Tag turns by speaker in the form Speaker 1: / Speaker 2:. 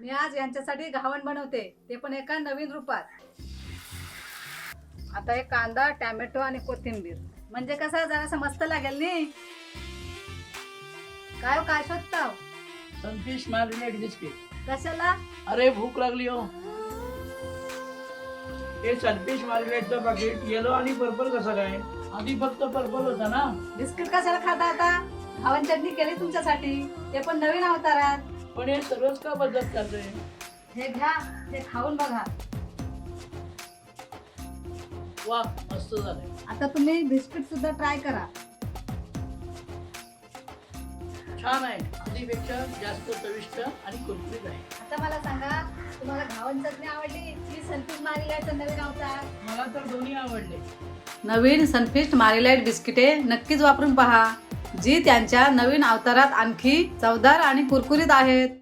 Speaker 1: मी आज यांच्यासाठी घावण बनवते, ते पण एका नवीन रूपात. आता एक कांदा, टोमॅटो आणि कोथिंबीर म्हणजे कसं जरासं मस्त लागेल नी. काय हो, काय शोधता?
Speaker 2: Sunfish marinate biscuit.
Speaker 1: कशाला?
Speaker 2: अरे भूक लागली हो. हे सनफिश मॅरिनेटचं पॅकेट येलो आणि पर्पल कसं काय? आधी फक्त पर्पल होता ना.
Speaker 1: बिस्किट कशाला खाता आता? घावण चटणी केली तुमच्यासाठी, ते पण नवीन अवतारात.
Speaker 2: पण हे सर्वच का बदलत करतोय?
Speaker 1: हे घ्या, हे खाऊन बघा.
Speaker 2: वा, मस्त झालंय.
Speaker 1: आता तुम्ही बिस्किट सुद्धा ट्राय करा.
Speaker 2: छान आहे, आधीपेक्षा जास्त चविष्ट आणि कुरकुरीत आहे.
Speaker 1: आता मला सांगा, तुम्हाला घावण चटणी आवडली की सनफिश मारीलाइटचं नवीन अवतार?
Speaker 2: मला तर दोन्ही आवडले.
Speaker 1: नवीन सनफिश मारीलाइट बिस्किटे नक्कीच वापरून पहा, जी त्यांच्या नवीन अवतारात आणखी चवदार आणि कुरकुरीत आहेत.